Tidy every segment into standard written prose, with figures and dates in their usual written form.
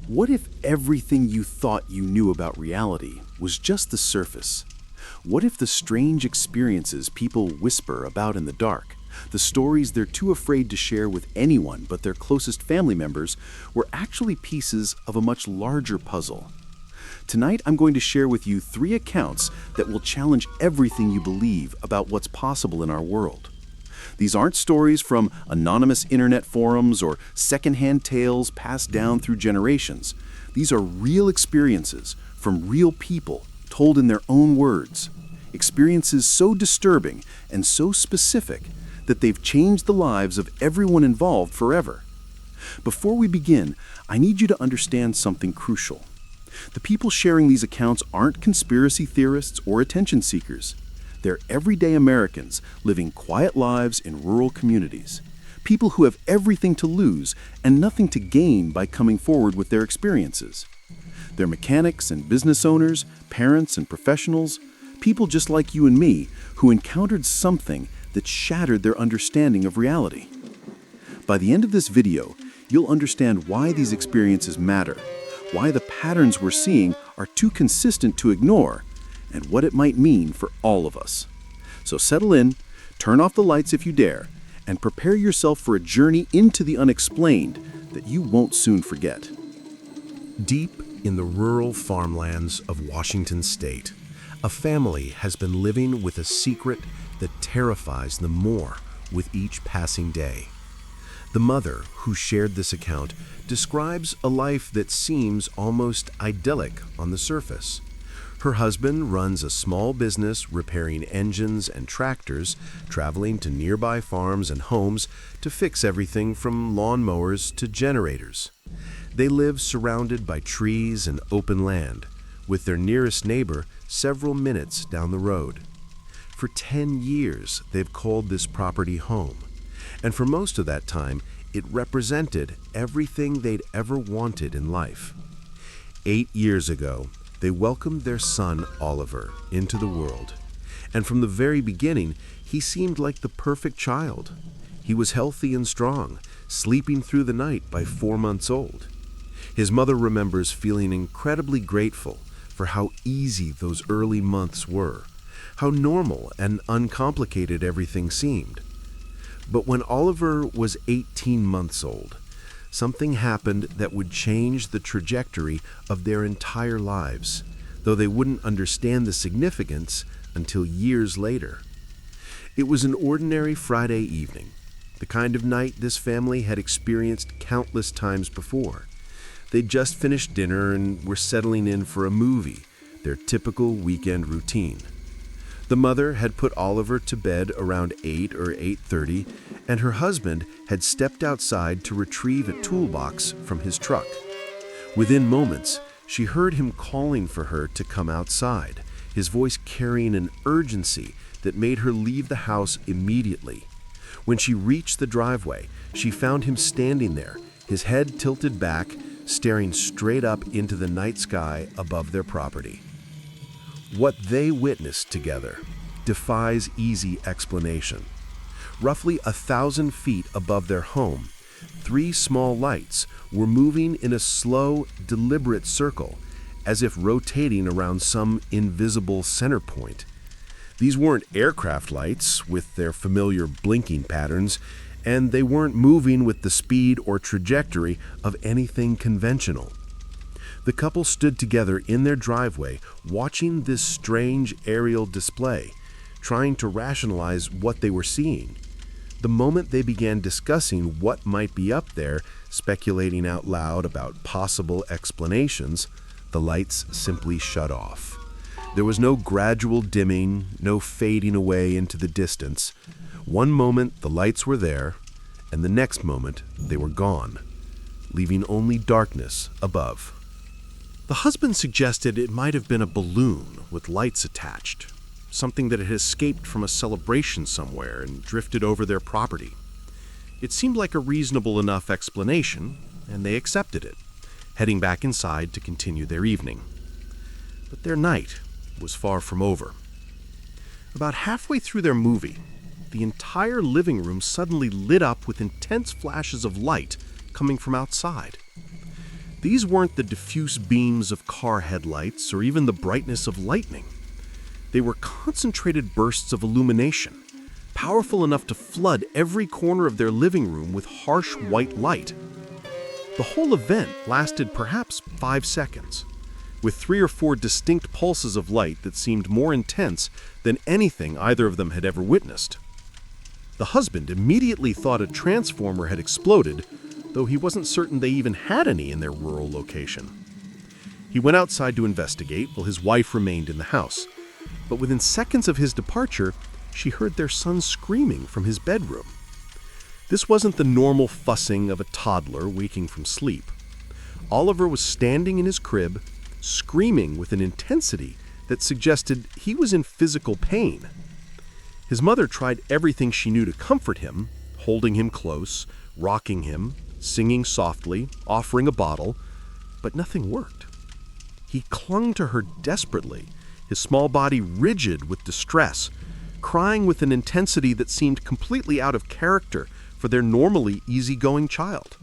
What if everything you thought you knew about reality was just the surface? What if the strange experiences people whisper about in the dark, the stories they're too afraid to share with anyone but their closest family members, were actually pieces of a much larger puzzle? Tonight, I'm going to share with you 3 accounts that will challenge everything you believe about what's possible in our world. These aren't stories from anonymous internet forums or secondhand tales passed down through generations. These are real experiences from real people told in their own words. Experiences so disturbing and so specific that they've changed the lives of everyone involved forever. Before we begin, I need you to understand something crucial. The people sharing these accounts aren't conspiracy theorists or attention seekers. They're everyday Americans living quiet lives in rural communities. People who have everything to lose and nothing to gain by coming forward with their experiences. They're mechanics and business owners, parents and professionals, people just like you and me who encountered something that shattered their understanding of reality. By the end of this video, you'll understand why these experiences matter, why the patterns we're seeing are too consistent to ignore, and what it might mean for all of us. So settle in, turn off the lights if you dare, and prepare yourself for a journey into the unexplained that you won't soon forget. Deep in the rural farmlands of Washington State, a family has been living with a secret that terrifies them more with each passing day. The mother who shared this account describes a life that seems almost idyllic on the surface. Her husband runs a small business repairing engines and tractors, traveling to nearby farms and homes to fix everything from lawnmowers to generators. They live surrounded by trees and open land, with their nearest neighbor several minutes down the road. For 10 years, they've called this property home, and for most of that time, it represented everything they'd ever wanted in life. 8 years ago, they welcomed their son, Oliver, into the world. And from the very beginning, he seemed like the perfect child. He was healthy and strong, sleeping through the night by 4 months old. His mother remembers feeling incredibly grateful for how easy those early months were, how normal and uncomplicated everything seemed. But when Oliver was 18 months old, something happened that would change the trajectory of their entire lives, though they wouldn't understand the significance until years later. It was an ordinary Friday evening, the kind of night this family had experienced countless times before. They'd just finished dinner and were settling in for a movie, their typical weekend routine. The mother had put Oliver to bed around 8 or 8:30, and her husband had stepped outside to retrieve a toolbox from his truck. Within moments, she heard him calling for her to come outside, his voice carrying an urgency that made her leave the house immediately. When she reached the driveway, she found him standing there, his head tilted back, staring straight up into the night sky above their property. What they witnessed together defies easy explanation. Roughly 1,000 feet above their home, 3 small lights were moving in a slow, deliberate circle, as if rotating around some invisible center point. These weren't aircraft lights with their familiar blinking patterns, and they weren't moving with the speed or trajectory of anything conventional. The couple stood together in their driveway, watching this strange aerial display, trying to rationalize what they were seeing. The moment they began discussing what might be up there, speculating out loud about possible explanations, the lights simply shut off. There was no gradual dimming, no fading away into the distance. One moment the lights were there, and the next moment they were gone, leaving only darkness above. The husband suggested it might have been a balloon with lights attached, something that had escaped from a celebration somewhere and drifted over their property. It seemed like a reasonable enough explanation, and they accepted it, heading back inside to continue their evening. But their night was far from over. About halfway through their movie, the entire living room suddenly lit up with intense flashes of light coming from outside. These weren't the diffuse beams of car headlights or even the brightness of lightning. They were concentrated bursts of illumination, powerful enough to flood every corner of their living room with harsh white light. The whole event lasted perhaps 5 seconds, with 3 or 4 distinct pulses of light that seemed more intense than anything either of them had ever witnessed. The husband immediately thought a transformer had exploded, though he wasn't certain they even had any in their rural location. He went outside to investigate while his wife remained in the house, but within seconds of his departure, she heard their son screaming from his bedroom. This wasn't the normal fussing of a toddler waking from sleep. Oliver was standing in his crib, screaming with an intensity that suggested he was in physical pain. His mother tried everything she knew to comfort him, holding him close, rocking him, singing softly, offering a bottle, but nothing worked. He clung to her desperately, his small body rigid with distress, crying with an intensity that seemed completely out of character for their normally easygoing child.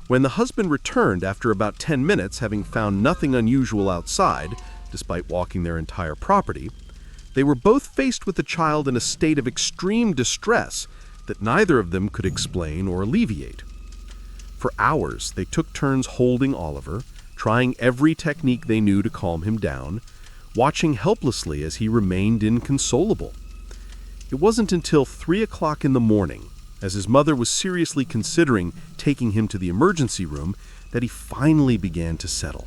When the husband returned after about 10 minutes, having found nothing unusual outside, despite walking their entire property, they were both faced with the child in a state of extreme distress that neither of them could explain or alleviate. For hours, they took turns holding Oliver, trying every technique they knew to calm him down, watching helplessly as he remained inconsolable. It wasn't until 3 o'clock in the morning, as his mother was seriously considering taking him to the emergency room, that he finally began to settle.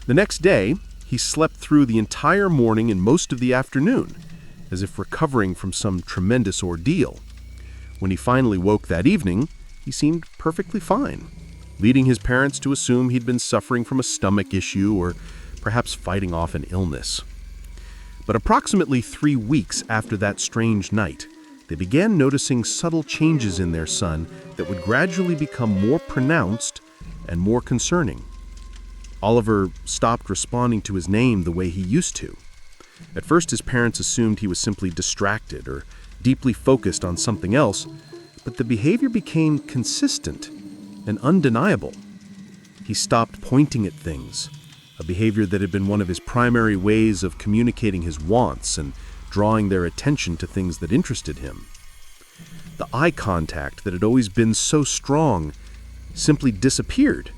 The next day, he slept through the entire morning and most of the afternoon, as if recovering from some tremendous ordeal. When he finally woke that evening, he seemed perfectly fine, leading his parents to assume he'd been suffering from a stomach issue or perhaps fighting off an illness. But approximately 3 weeks after that strange night, they began noticing subtle changes in their son that would gradually become more pronounced and more concerning. Oliver stopped responding to his name the way he used to. At first, his parents assumed he was simply distracted or deeply focused on something else, but the behavior became consistent and undeniable. He stopped pointing at things, a behavior that had been one of his primary ways of communicating his wants and drawing their attention to things that interested him. The eye contact that had always been so strong simply disappeared.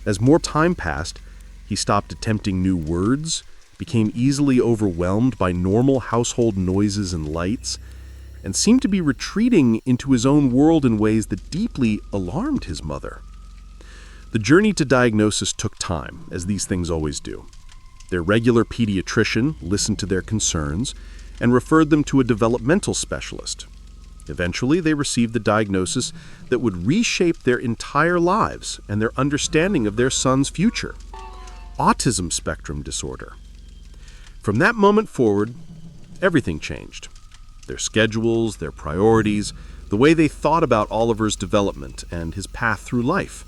As more time passed, he stopped attempting new words, became easily overwhelmed by normal household noises and lights, and seemed to be retreating into his own world in ways that deeply alarmed his mother. The journey to diagnosis took time, as these things always do. Their regular pediatrician listened to their concerns and referred them to a developmental specialist. Eventually, they received the diagnosis that would reshape their entire lives and their understanding of their son's future: autism spectrum disorder. From that moment forward, everything changed. Their schedules, their priorities, the way they thought about Oliver's development and his path through life.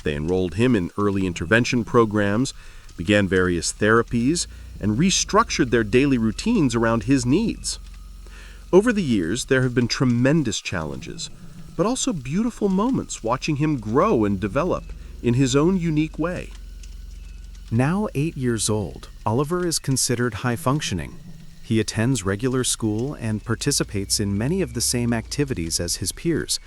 They enrolled him in early intervention programs, began various therapies, and restructured their daily routines around his needs. Over the years, there have been tremendous challenges, but also beautiful moments watching him grow and develop in his own unique way. Now 8 years old, Oliver is considered high-functioning. He attends regular school and participates in many of the same activities as his peers.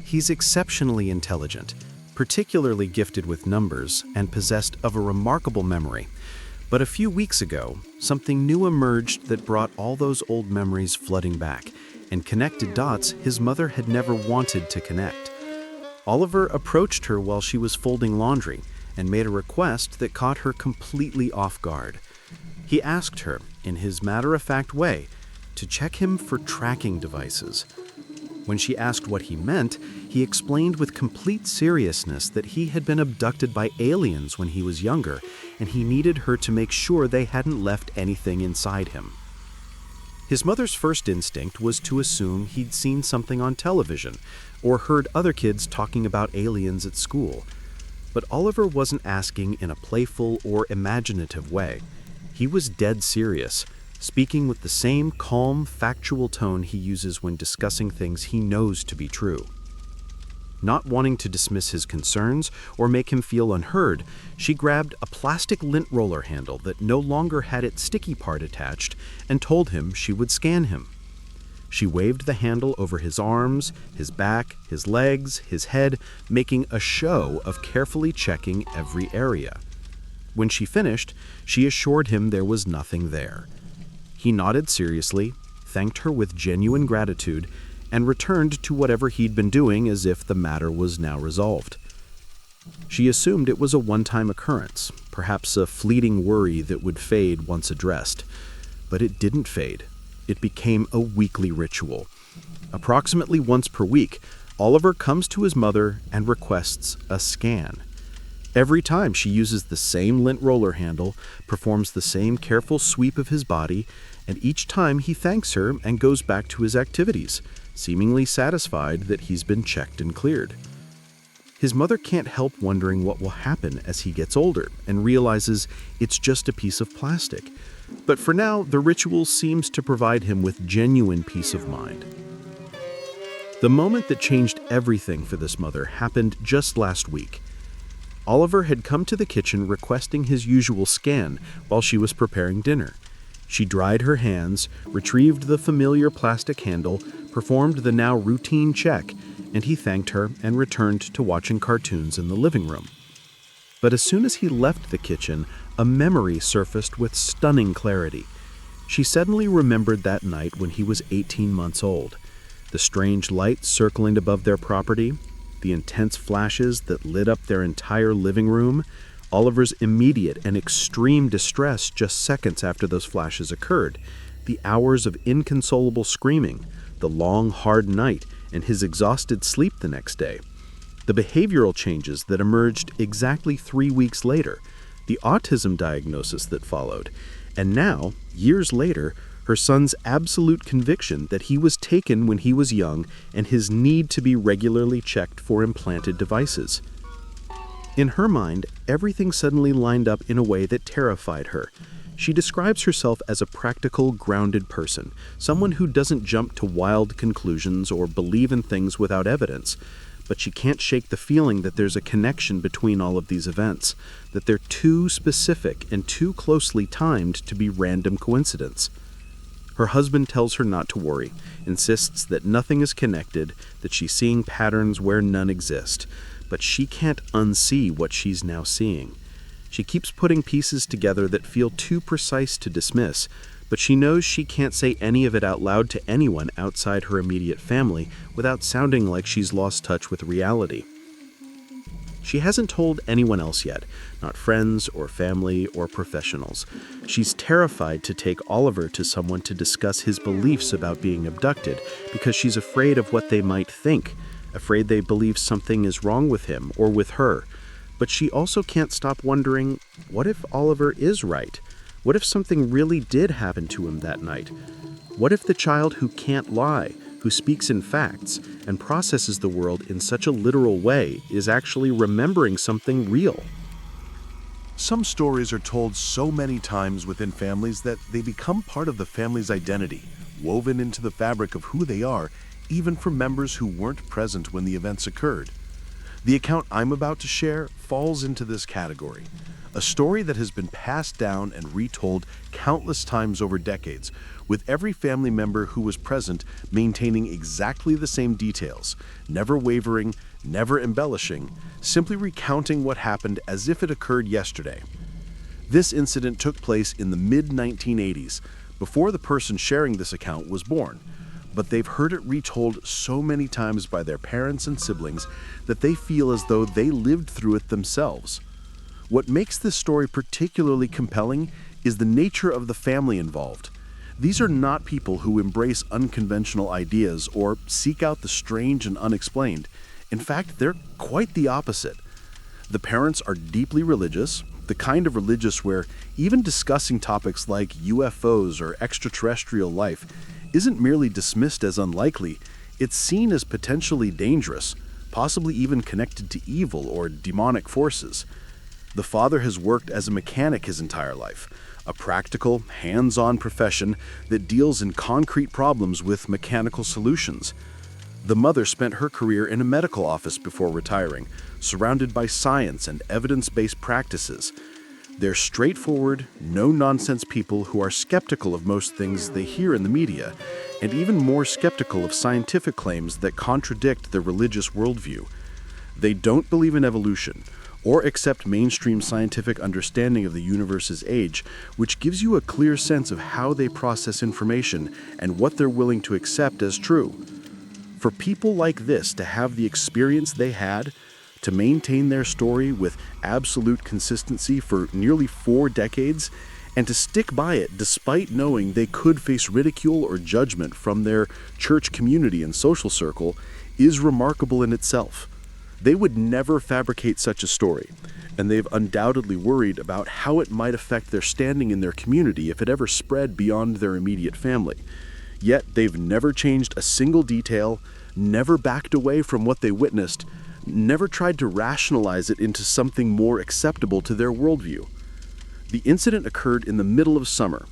He's exceptionally intelligent, particularly gifted with numbers, and possessed of a remarkable memory. But a few weeks ago, something new emerged that brought all those old memories flooding back and connected dots his mother had never wanted to connect. Oliver approached her while she was folding laundry and made a request that caught her completely off guard. He asked her, in his matter-of-fact way, to check him for tracking devices. When she asked what he meant, he explained with complete seriousness that he had been abducted by aliens when he was younger, and he needed her to make sure they hadn't left anything inside him. His mother's first instinct was to assume he'd seen something on television or heard other kids talking about aliens at school. But Oliver wasn't asking in a playful or imaginative way. He was dead serious, speaking with the same calm, factual tone he uses when discussing things he knows to be true. Not wanting to dismiss his concerns or make him feel unheard, she grabbed a plastic lint roller handle that no longer had its sticky part attached and told him she would scan him. She waved the handle over his arms, his back, his legs, his head, making a show of carefully checking every area. When she finished, she assured him there was nothing there. He nodded seriously, thanked her with genuine gratitude, and returned to whatever he'd been doing as if the matter was now resolved. She assumed it was a one-time occurrence, perhaps a fleeting worry that would fade once addressed. But it didn't fade. It became a weekly ritual. Approximately once per week, Oliver comes to his mother and requests a scan. Every time she uses the same lint roller handle, performs the same careful sweep of his body, and each time he thanks her and goes back to his activities, seemingly satisfied that he's been checked and cleared. His mother can't help wondering what will happen as he gets older and realizes it's just a piece of plastic. But for now, the ritual seems to provide him with genuine peace of mind. The moment that changed everything for this mother happened just last week. Oliver had come to the kitchen requesting his usual scan while she was preparing dinner. She dried her hands, retrieved the familiar plastic handle, performed the now routine check, and he thanked her and returned to watching cartoons in the living room. But as soon as he left the kitchen, a memory surfaced with stunning clarity. She suddenly remembered that night when he was 18 months old. The strange light circling above their property, the intense flashes that lit up their entire living room, Oliver's immediate and extreme distress just seconds after those flashes occurred, the hours of inconsolable screaming, the long, hard night, and his exhausted sleep the next day, the behavioral changes that emerged exactly 3 weeks later, the autism diagnosis that followed, and now, years later, her son's absolute conviction that he was taken when he was young and his need to be regularly checked for implanted devices. In her mind, everything suddenly lined up in a way that terrified her. She describes herself as a practical, grounded person, someone who doesn't jump to wild conclusions or believe in things without evidence. But she can't shake the feeling that there's a connection between all of these events, that they're too specific and too closely timed to be random coincidence. Her husband tells her not to worry, insists that nothing is connected, that she's seeing patterns where none exist, but she can't unsee what she's now seeing. She keeps putting pieces together that feel too precise to dismiss, but she knows she can't say any of it out loud to anyone outside her immediate family without sounding like she's lost touch with reality. She hasn't told anyone else yet, not friends or family or professionals. She's terrified to take Oliver to someone to discuss his beliefs about being abducted because she's afraid of what they might think, afraid they believe something is wrong with him or with her. But she also can't stop wondering, what if Oliver is right? What if something really did happen to him that night? What if the child who can't lie, who speaks in facts, and processes the world in such a literal way is actually remembering something real? Some stories are told so many times within families that they become part of the family's identity, woven into the fabric of who they are, even for members who weren't present when the events occurred. The account I'm about to share falls into this category. A story that has been passed down and retold countless times over decades, with every family member who was present maintaining exactly the same details, never wavering, never embellishing, simply recounting what happened as if it occurred yesterday. This incident took place in the mid-1980s, before the person sharing this account was born, but they've heard it retold so many times by their parents and siblings that they feel as though they lived through it themselves. What makes this story particularly compelling is the nature of the family involved. These are not people who embrace unconventional ideas or seek out the strange and unexplained. In fact, they're quite the opposite. The parents are deeply religious, the kind of religious where even discussing topics like UFOs or extraterrestrial life isn't merely dismissed as unlikely, it's seen as potentially dangerous, possibly even connected to evil or demonic forces. The father has worked as a mechanic his entire life, a practical, hands-on profession that deals in concrete problems with mechanical solutions. The mother spent her career in a medical office before retiring, surrounded by science and evidence-based practices. They're straightforward, no-nonsense people who are skeptical of most things they hear in the media, and even more skeptical of scientific claims that contradict their religious worldview. They don't believe in evolution, or accept mainstream scientific understanding of the universe's age, which gives you a clear sense of how they process information and what they're willing to accept as true. For people like this to have the experience they had, to maintain their story with absolute consistency for nearly 4 decades, and to stick by it despite knowing they could face ridicule or judgment from their church community and social circle, is remarkable in itself. They would never fabricate such a story, and they've undoubtedly worried about how it might affect their standing in their community if it ever spread beyond their immediate family. Yet they've never changed a single detail, never backed away from what they witnessed, never tried to rationalize it into something more acceptable to their worldview. The incident occurred in the middle of summer.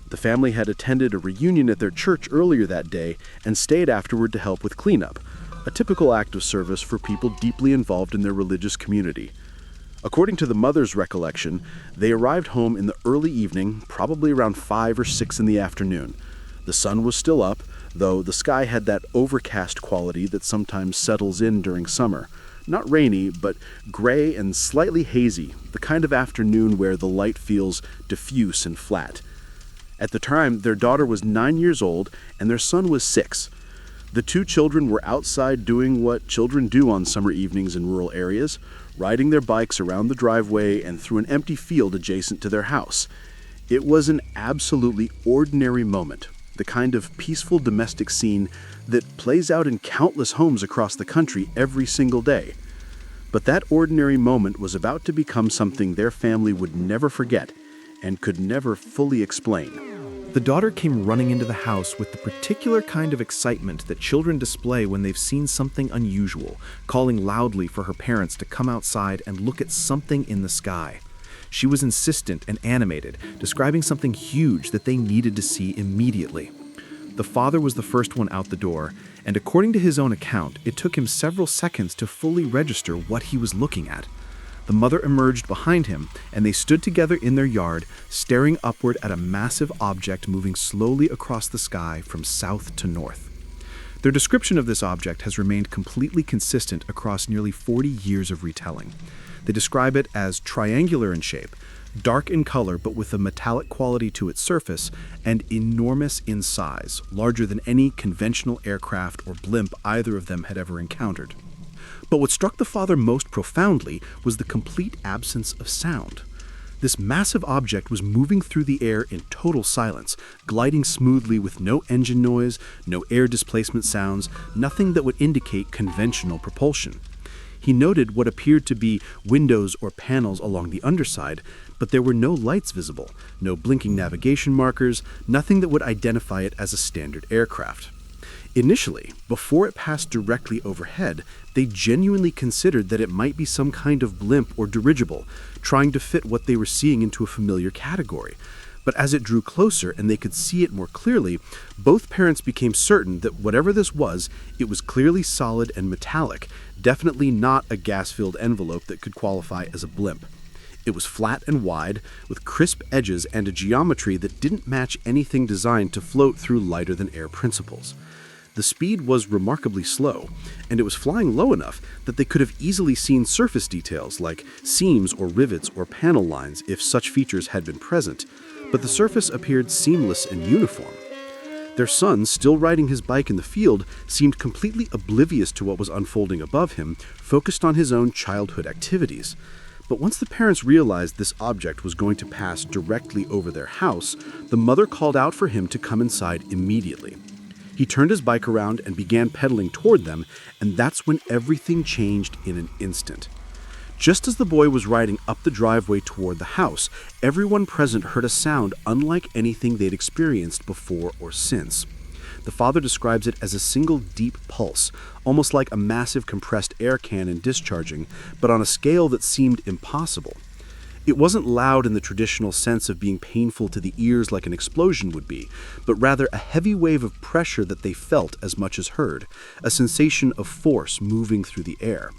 The family had attended a reunion at their church earlier that day and stayed afterward to help with cleanup, a typical act of service for people deeply involved in their religious community. According to the mother's recollection, they arrived home in the early evening, probably around 5 or 6 in the afternoon. The sun was still up, though the sky had that overcast quality that sometimes settles in during summer. Not rainy, but gray and slightly hazy, the kind of afternoon where the light feels diffuse and flat. At the time, their daughter was 9 years old and their son was 6. The 2 children were outside doing what children do on summer evenings in rural areas, riding their bikes around the driveway and through an empty field adjacent to their house. It was an absolutely ordinary moment, the kind of peaceful domestic scene that plays out in countless homes across the country every single day. But that ordinary moment was about to become something their family would never forget and could never fully explain. The daughter came running into the house with the particular kind of excitement that children display when they've seen something unusual, calling loudly for her parents to come outside and look at something in the sky. She was insistent and animated, describing something huge that they needed to see immediately. The father was the first one out the door, and according to his own account, it took him several seconds to fully register what he was looking at. The mother emerged behind him, and they stood together in their yard, staring upward at a massive object moving slowly across the sky from south to north. Their description of this object has remained completely consistent across nearly 40 years of retelling. They describe it as triangular in shape, dark in color but with a metallic quality to its surface, and enormous in size, larger than any conventional aircraft or blimp either of them had ever encountered. But what struck the father most profoundly was the complete absence of sound. This massive object was moving through the air in total silence, gliding smoothly with no engine noise, no air displacement sounds, nothing that would indicate conventional propulsion. He noted what appeared to be windows or panels along the underside, but there were no lights visible, no blinking navigation markers, nothing that would identify it as a standard aircraft. Initially, before it passed directly overhead, they genuinely considered that it might be some kind of blimp or dirigible, trying to fit what they were seeing into a familiar category. But as it drew closer and they could see it more clearly, both parents became certain that whatever this was, it was clearly solid and metallic, definitely not a gas-filled envelope that could qualify as a blimp. It was flat and wide, with crisp edges and a geometry that didn't match anything designed to float through lighter-than-air principles. The speed was remarkably slow, and it was flying low enough that they could have easily seen surface details like seams or rivets or panel lines if such features had been present, but the surface appeared seamless and uniform. Their son, still riding his bike in the field, seemed completely oblivious to what was unfolding above him, focused on his own childhood activities. But once the parents realized this object was going to pass directly over their house, the mother called out for him to come inside immediately. He turned his bike around and began pedaling toward them, and that's when everything changed in an instant. Just as the boy was riding up the driveway toward the house, everyone present heard a sound unlike anything they'd experienced before or since. The father describes it as a single deep pulse, almost like a massive compressed air cannon discharging, but on a scale that seemed impossible. It wasn't loud in the traditional sense of being painful to the ears like an explosion would be, but rather a heavy wave of pressure that they felt as much as heard, a sensation of force moving through the air.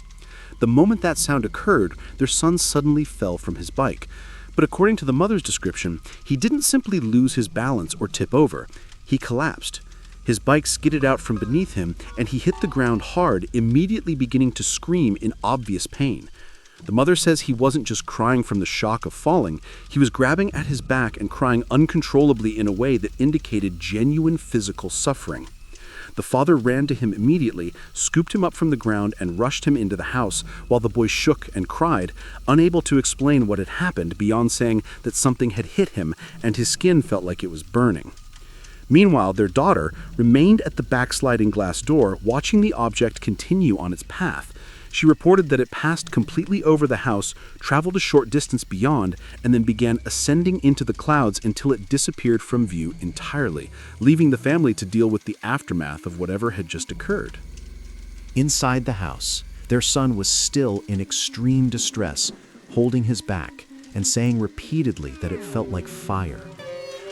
The moment that sound occurred, their son suddenly fell from his bike. But according to the mother's description, he didn't simply lose his balance or tip over. He collapsed. His bike skidded out from beneath him, and he hit the ground hard, immediately beginning to scream in obvious pain. The mother says he wasn't just crying from the shock of falling, he was grabbing at his back and crying uncontrollably in a way that indicated genuine physical suffering. The father ran to him immediately, scooped him up from the ground, and rushed him into the house, while the boy shook and cried, unable to explain what had happened beyond saying that something had hit him and his skin felt like it was burning. Meanwhile, their daughter remained at the backsliding glass door, watching the object continue on its path. She reported that it passed completely over the house, traveled a short distance beyond, and then began ascending into the clouds until it disappeared from view entirely, leaving the family to deal with the aftermath of whatever had just occurred. Inside the house, their son was still in extreme distress, holding his back and saying repeatedly that it felt like fire.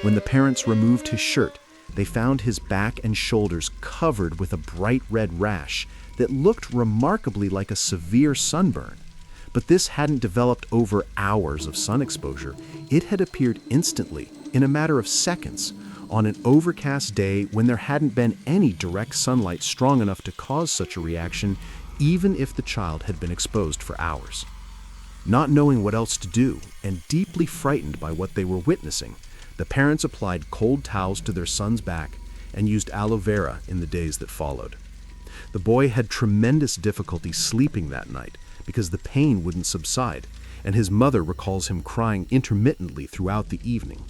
When the parents removed his shirt, they found his back and shoulders covered with a bright red rash that looked remarkably like a severe sunburn. But this hadn't developed over hours of sun exposure. It had appeared instantly, in a matter of seconds, on an overcast day when there hadn't been any direct sunlight strong enough to cause such a reaction, even if the child had been exposed for hours. Not knowing what else to do, and deeply frightened by what they were witnessing, the parents applied cold towels to their son's back and used aloe vera in the days that followed. The boy had tremendous difficulty sleeping that night because the pain wouldn't subside, and his mother recalls him crying intermittently throughout the evening.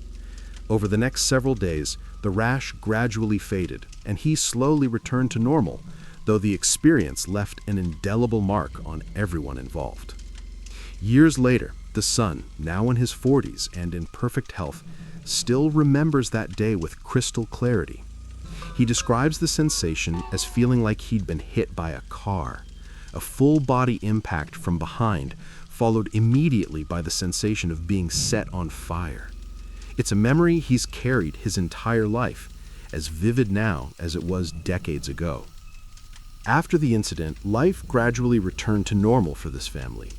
Over the next several days, the rash gradually faded, and he slowly returned to normal, though the experience left an indelible mark on everyone involved. Years later, the son, now in his 40s and in perfect health, still remembers that day with crystal clarity. He describes the sensation as feeling like he'd been hit by a car. A full-body impact from behind, followed immediately by the sensation of being set on fire. It's a memory he's carried his entire life, as vivid now as it was decades ago. After the incident, life gradually returned to normal for this family.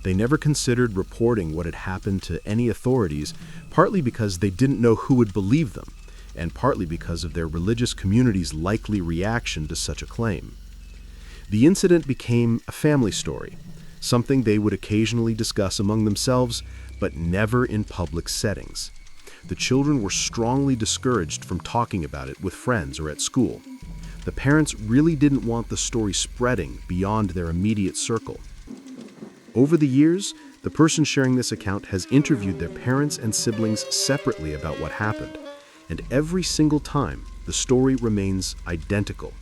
They never considered reporting what had happened to any authorities, partly because they didn't know who would believe them, and partly because of their religious community's likely reaction to such a claim. The incident became a family story, something they would occasionally discuss among themselves, but never in public settings. The children were strongly discouraged from talking about it with friends or at school. The parents really didn't want the story spreading beyond their immediate circle. Over the years, the person sharing this account has interviewed their parents and siblings separately about what happened, and every single time, the story remains identical.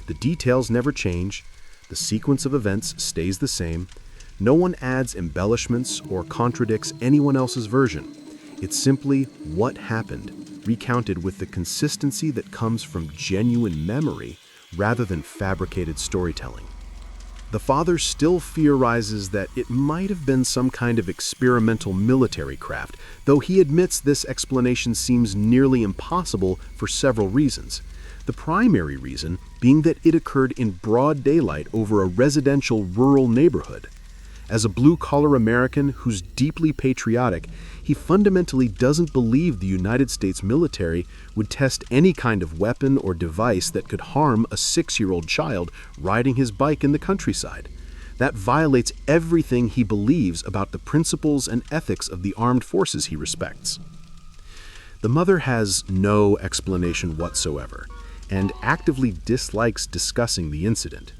The details never change, the sequence of events stays the same, no one adds embellishments or contradicts anyone else's version. It's simply what happened, recounted with the consistency that comes from genuine memory rather than fabricated storytelling. The father still theorizes that it might have been some kind of experimental military craft, though he admits this explanation seems nearly impossible for several reasons. The primary reason being that it occurred in broad daylight over a residential rural neighborhood. As a blue-collar American who's deeply patriotic, he fundamentally doesn't believe the United States military would test any kind of weapon or device that could harm a 6-year-old child riding his bike in the countryside. That violates everything he believes about the principles and ethics of the armed forces he respects. The mother has no explanation whatsoever, and actively dislikes discussing the incident.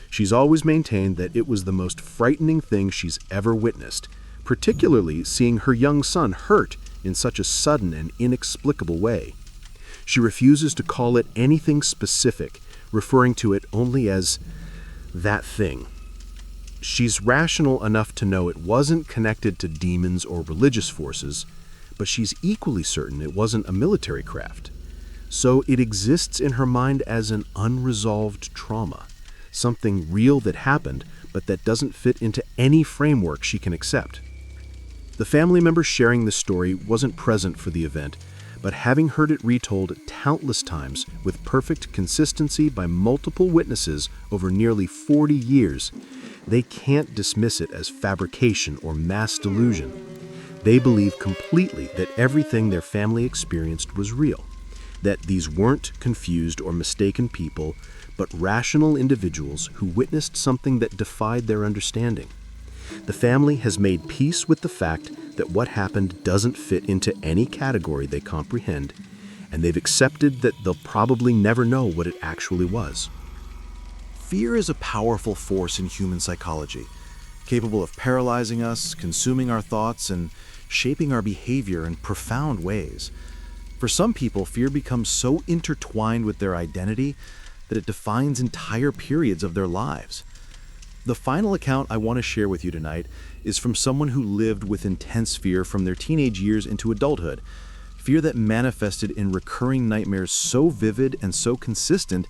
She's always maintained that it was the most frightening thing she's ever witnessed, particularly seeing her young son hurt in such a sudden and inexplicable way. She refuses to call it anything specific, referring to it only as that thing. She's rational enough to know it wasn't connected to demons or religious forces, but she's equally certain it wasn't a military craft. So it exists in her mind as an unresolved trauma. Something real that happened, but that doesn't fit into any framework she can accept. The family member sharing this story wasn't present for the event, but having heard it retold countless times with perfect consistency by multiple witnesses over nearly 40 years, they can't dismiss it as fabrication or mass delusion. They believe completely that everything their family experienced was real, that these weren't confused or mistaken people, but rational individuals who witnessed something that defied their understanding. The family has made peace with the fact that what happened doesn't fit into any category they comprehend, and they've accepted that they'll probably never know what it actually was. Fear is a powerful force in human psychology, capable of paralyzing us, consuming our thoughts, and shaping our behavior in profound ways. For some people, fear becomes so intertwined with their identity that it defines entire periods of their lives. The final account I want to share with you tonight is from someone who lived with intense fear from their teenage years into adulthood, fear that manifested in recurring nightmares so vivid and so consistent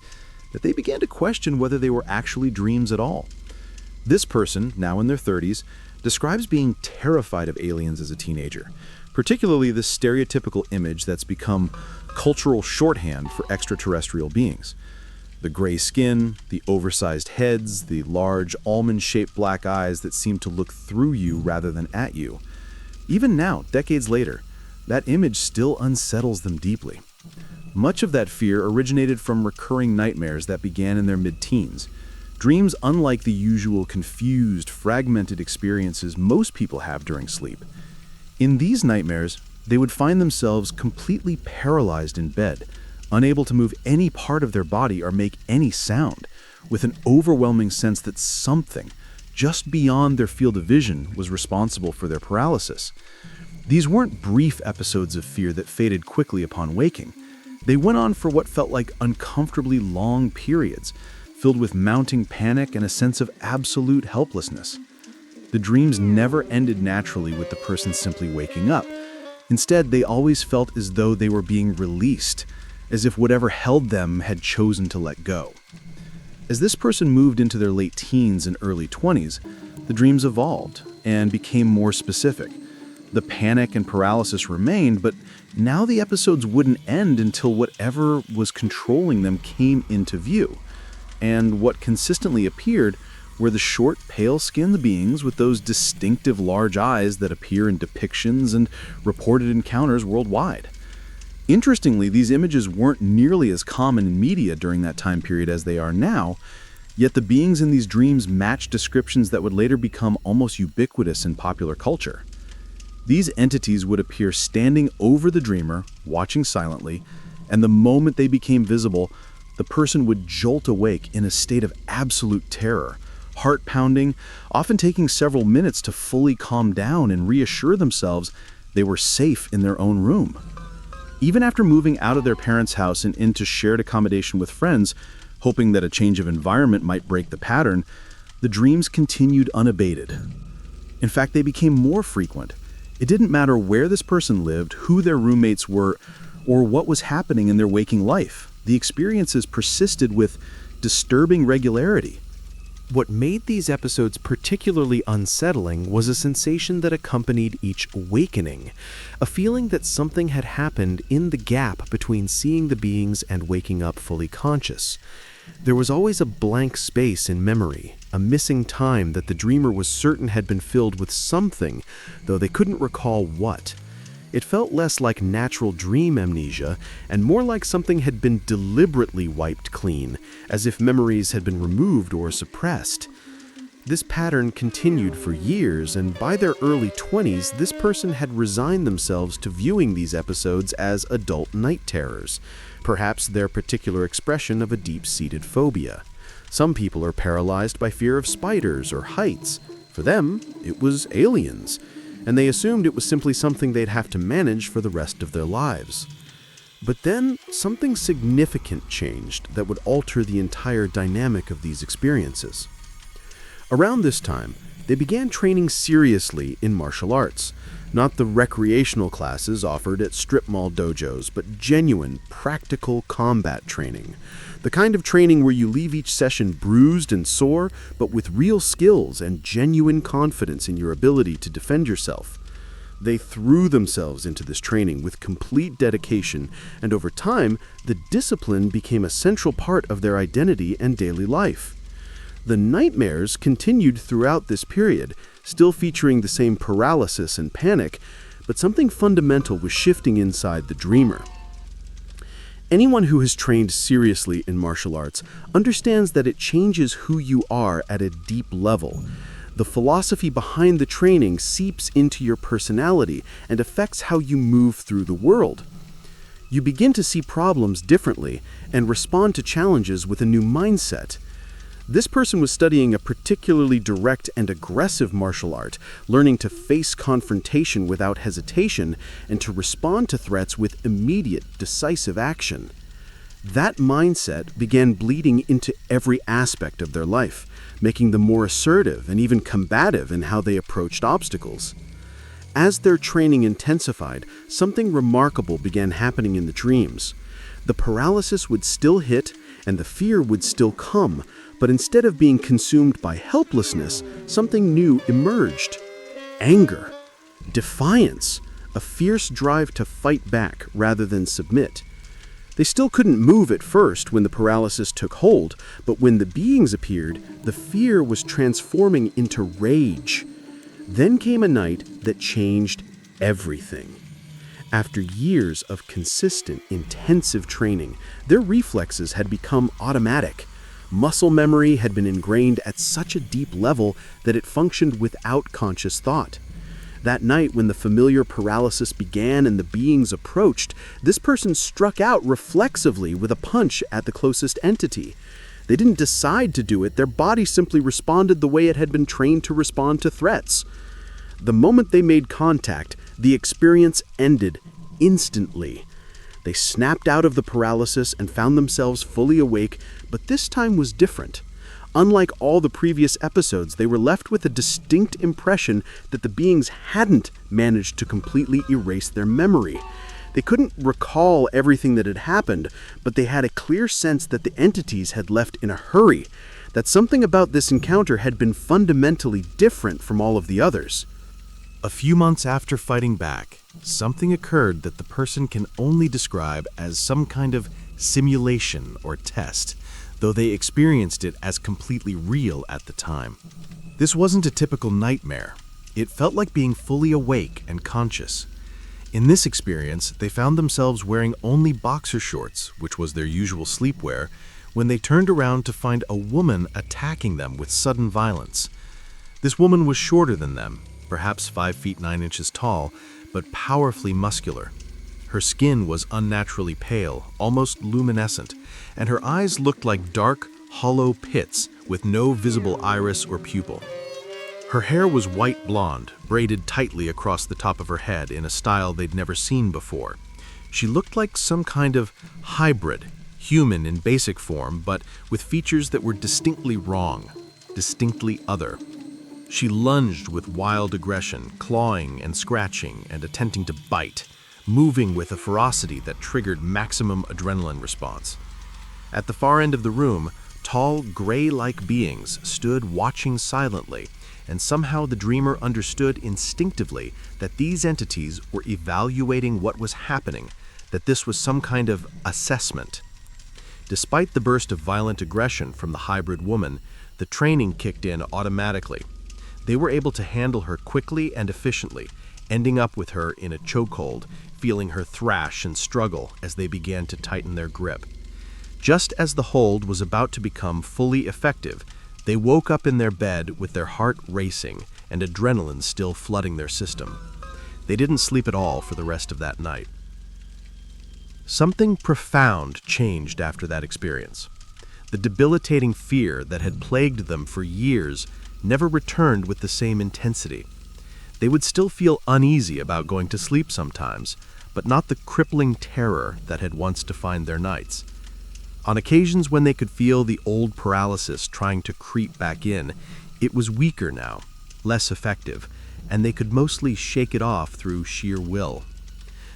that they began to question whether they were actually dreams at all. This person, now in their 30s, describes being terrified of aliens as a teenager, particularly the stereotypical image that's become cultural shorthand for extraterrestrial beings. The gray skin, the oversized heads, the large almond-shaped black eyes that seem to look through you rather than at you. Even now, decades later, that image still unsettles them deeply. Much of that fear originated from recurring nightmares that began in their mid-teens, dreams unlike the usual confused, fragmented experiences most people have during sleep. In these nightmares, they would find themselves completely paralyzed in bed, unable to move any part of their body or make any sound, with an overwhelming sense that something, just beyond their field of vision, was responsible for their paralysis. These weren't brief episodes of fear that faded quickly upon waking. They went on for what felt like uncomfortably long periods, filled with mounting panic and a sense of absolute helplessness. The dreams never ended naturally with the person simply waking up. Instead, they always felt as though they were being released, as if whatever held them had chosen to let go. As this person moved into their late teens and early 20s, the dreams evolved and became more specific. The panic and paralysis remained, but now the episodes wouldn't end until whatever was controlling them came into view. And what consistently appeared were the short, pale-skinned beings with those distinctive large eyes that appear in depictions and reported encounters worldwide. Interestingly, these images weren't nearly as common in media during that time period as they are now, yet the beings in these dreams matched descriptions that would later become almost ubiquitous in popular culture. These entities would appear standing over the dreamer, watching silently, and the moment they became visible, the person would jolt awake in a state of absolute terror, heart pounding, often taking several minutes to fully calm down and reassure themselves they were safe in their own room. Even after moving out of their parents' house and into shared accommodation with friends, hoping that a change of environment might break the pattern, the dreams continued unabated. In fact, they became more frequent. It didn't matter where this person lived, who their roommates were, or what was happening in their waking life. The experiences persisted with disturbing regularity. What made these episodes particularly unsettling was a sensation that accompanied each awakening, a feeling that something had happened in the gap between seeing the beings and waking up fully conscious. There was always a blank space in memory, a missing time that the dreamer was certain had been filled with something, though they couldn't recall what. It felt less like natural dream amnesia and more like something had been deliberately wiped clean, as if memories had been removed or suppressed. This pattern continued for years, and by their early 20s, this person had resigned themselves to viewing these episodes as adult night terrors, perhaps their particular expression of a deep-seated phobia. Some people are paralyzed by fear of spiders or heights. For them, it was aliens, and they assumed it was simply something they'd have to manage for the rest of their lives. But then, something significant changed that would alter the entire dynamic of these experiences. Around this time, they began training seriously in martial arts, not the recreational classes offered at strip mall dojos, but genuine, practical combat training. The kind of training where you leave each session bruised and sore, but with real skills and genuine confidence in your ability to defend yourself. They threw themselves into this training with complete dedication, and over time, the discipline became a central part of their identity and daily life. The nightmares continued throughout this period, still featuring the same paralysis and panic, but something fundamental was shifting inside the dreamer. Anyone who has trained seriously in martial arts understands that it changes who you are at a deep level. The philosophy behind the training seeps into your personality and affects how you move through the world. You begin to see problems differently and respond to challenges with a new mindset. This person was studying a particularly direct and aggressive martial art, learning to face confrontation without hesitation and to respond to threats with immediate, decisive action. That mindset began bleeding into every aspect of their life, making them more assertive and even combative in how they approached obstacles. As their training intensified, something remarkable began happening in the dreams. The paralysis would still hit and the fear would still come, but instead of being consumed by helplessness, something new emerged. Anger, defiance, a fierce drive to fight back rather than submit. They still couldn't move at first when the paralysis took hold, but when the beings appeared, the fear was transforming into rage. Then came a night that changed everything. After years of consistent, intensive training, their reflexes had become automatic. Muscle memory had been ingrained at such a deep level that it functioned without conscious thought. That night, when the familiar paralysis began and the beings approached, this person struck out reflexively with a punch at the closest entity. They didn't decide to do it, their body simply responded the way it had been trained to respond to threats. The moment they made contact, the experience ended instantly. They snapped out of the paralysis and found themselves fully awake, but this time was different. Unlike all the previous episodes, they were left with a distinct impression that the beings hadn't managed to completely erase their memory. They couldn't recall everything that had happened, but they had a clear sense that the entities had left in a hurry, that something about this encounter had been fundamentally different from all of the others. A few months after fighting back, something occurred that the person can only describe as some kind of simulation or test, though they experienced it as completely real at the time. This wasn't a typical nightmare. It felt like being fully awake and conscious. In this experience, they found themselves wearing only boxer shorts, which was their usual sleepwear, when they turned around to find a woman attacking them with sudden violence. This woman was shorter than them, perhaps 5 feet 9 inches tall, but powerfully muscular. Her skin was unnaturally pale, almost luminescent, and her eyes looked like dark, hollow pits with no visible iris or pupil. Her hair was white blonde, braided tightly across the top of her head in a style they'd never seen before. She looked like some kind of hybrid, human in basic form, but with features that were distinctly wrong, distinctly other. She lunged with wild aggression, clawing and scratching and attempting to bite, moving with a ferocity that triggered maximum adrenaline response. At the far end of the room, tall, gray-like beings stood watching silently, and somehow the dreamer understood instinctively that these entities were evaluating what was happening, that this was some kind of assessment. Despite the burst of violent aggression from the hybrid woman, the training kicked in automatically. They were able to handle her quickly and efficiently, ending up with her in a chokehold, feeling her thrash and struggle as they began to tighten their grip. Just as the hold was about to become fully effective, they woke up in their bed with their heart racing and adrenaline still flooding their system. They didn't sleep at all for the rest of that night. Something profound changed after that experience. The debilitating fear that had plagued them for years never returned with the same intensity. They would still feel uneasy about going to sleep sometimes, but not the crippling terror that had once defined their nights. On occasions when they could feel the old paralysis trying to creep back in, it was weaker now, less effective, and they could mostly shake it off through sheer will.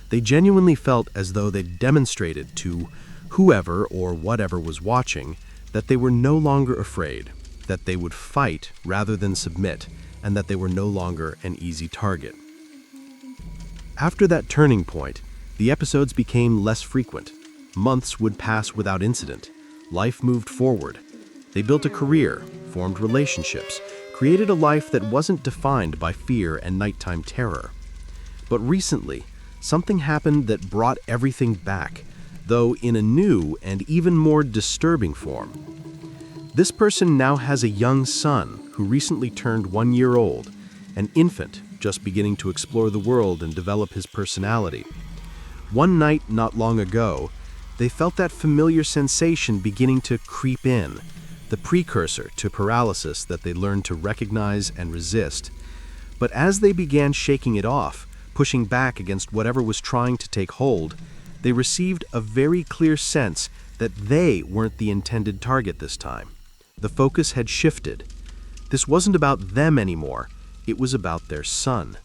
They genuinely felt as though they'd demonstrated to whoever or whatever was watching that they were no longer afraid, that they would fight rather than submit, and that they were no longer an easy target. After that turning point, the episodes became less frequent. Months would pass without incident. Life moved forward. They built a career, formed relationships, created a life that wasn't defined by fear and nighttime terror. But recently, something happened that brought everything back, though in a new and even more disturbing form. This person now has a young son who recently turned 1 year old, an infant just beginning to explore the world and develop his personality. One night not long ago, they felt that familiar sensation beginning to creep in, the precursor to paralysis that they learned to recognize and resist. But as they began shaking it off, pushing back against whatever was trying to take hold, they received a very clear sense that they weren't the intended target this time. The focus had shifted. This wasn't about them anymore, it was about their son.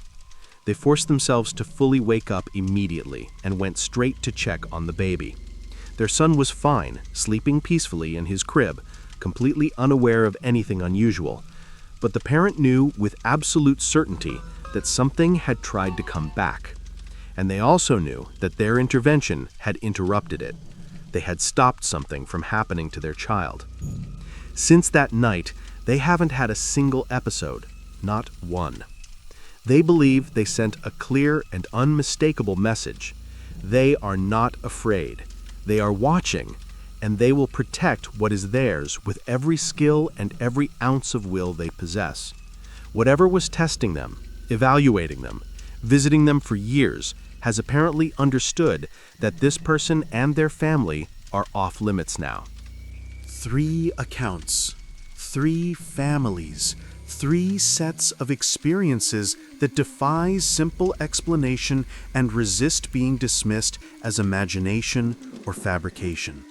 They forced themselves to fully wake up immediately and went straight to check on the baby. Their son was fine, sleeping peacefully in his crib, completely unaware of anything unusual. But the parent knew with absolute certainty that something had tried to come back. And they also knew that their intervention had interrupted it. They had stopped something from happening to their child. Since that night, they haven't had a single episode, not one. They believe they sent a clear and unmistakable message. They are not afraid. They are watching, and they will protect what is theirs with every skill and every ounce of will they possess. Whatever was testing them, evaluating them, visiting them for years, has apparently understood that this person and their family are off limits now. 3 accounts, 3 families, 3 sets of experiences that defy simple explanation and resist being dismissed as imagination or fabrication.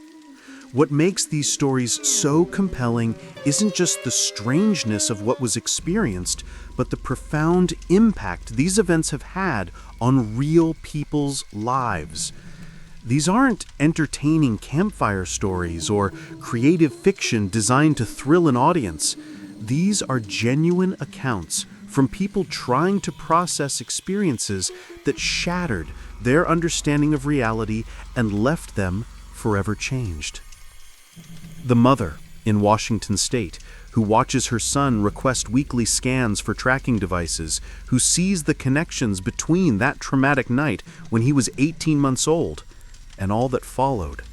What makes these stories so compelling isn't just the strangeness of what was experienced, but the profound impact these events have had on real people's lives. These aren't entertaining campfire stories or creative fiction designed to thrill an audience. These are genuine accounts from people trying to process experiences that shattered their understanding of reality and left them forever changed. The mother in Washington State, who watches her son request weekly scans for tracking devices, who sees the connections between that traumatic night when he was 18 months old and all that followed,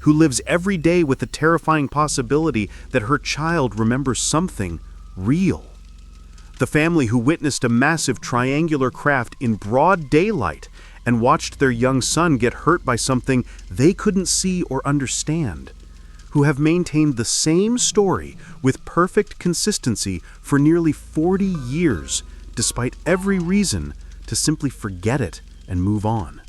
who lives every day with the terrifying possibility that her child remembers something real. The family who witnessed a massive triangular craft in broad daylight and watched their young son get hurt by something they couldn't see or understand, who have maintained the same story with perfect consistency for nearly 40 years, despite every reason to simply forget it and move on.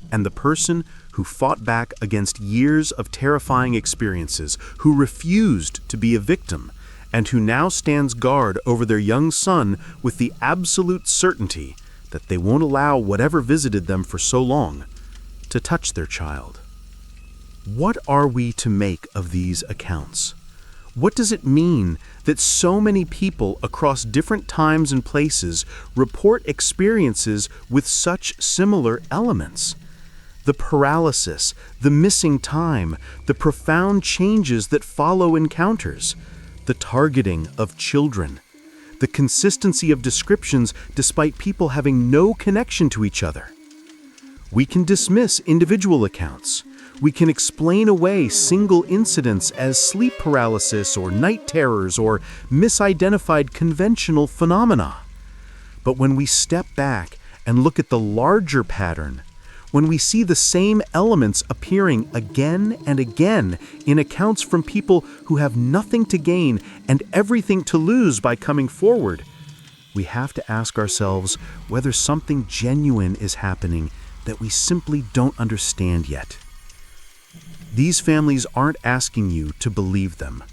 And the person who fought back against years of terrifying experiences, who refused to be a victim, and who now stands guard over their young son with the absolute certainty that they won't allow whatever visited them for so long to touch their child. What are we to make of these accounts? What does it mean that so many people across different times and places report experiences with such similar elements? The paralysis, the missing time, the profound changes that follow encounters, the targeting of children, the consistency of descriptions despite people having no connection to each other. We can dismiss individual accounts. We can explain away single incidents as sleep paralysis or night terrors or misidentified conventional phenomena. But when we step back and look at the larger pattern, when we see the same elements appearing again and again in accounts from people who have nothing to gain and everything to lose by coming forward, we have to ask ourselves whether something genuine is happening that we simply don't understand yet. These families aren't asking you to believe them.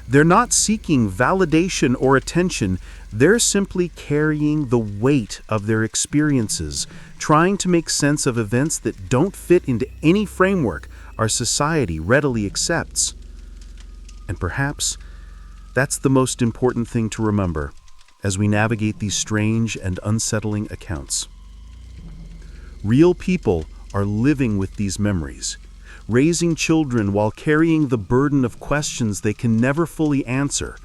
They're not seeking validation or attention. They're simply carrying the weight of their experiences, trying to make sense of events that don't fit into any framework our society readily accepts. And perhaps that's the most important thing to remember as we navigate these strange and unsettling accounts. Real people are living with these memories, raising children while carrying the burden of questions they can never fully answer,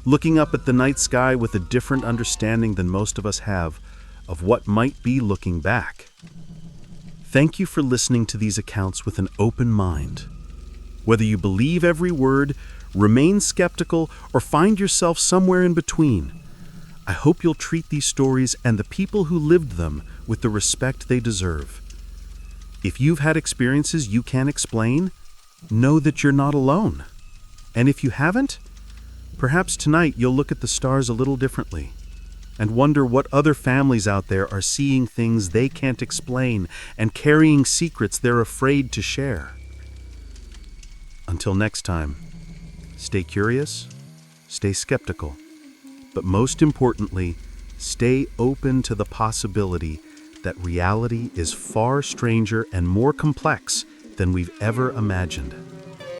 looking up at the night sky with a different understanding than most of us have of what might be looking back. Thank you for listening to these accounts with an open mind. Whether you believe every word, remain skeptical, or find yourself somewhere in between, I hope you'll treat these stories and the people who lived them with the respect they deserve. If you've had experiences you can't explain, know that you're not alone. And if you haven't, perhaps tonight you'll look at the stars a little differently and wonder what other families out there are seeing things they can't explain and carrying secrets they're afraid to share. Until next time, stay curious, stay skeptical, but most importantly, stay open to the possibility that reality is far stranger and more complex than we've ever imagined.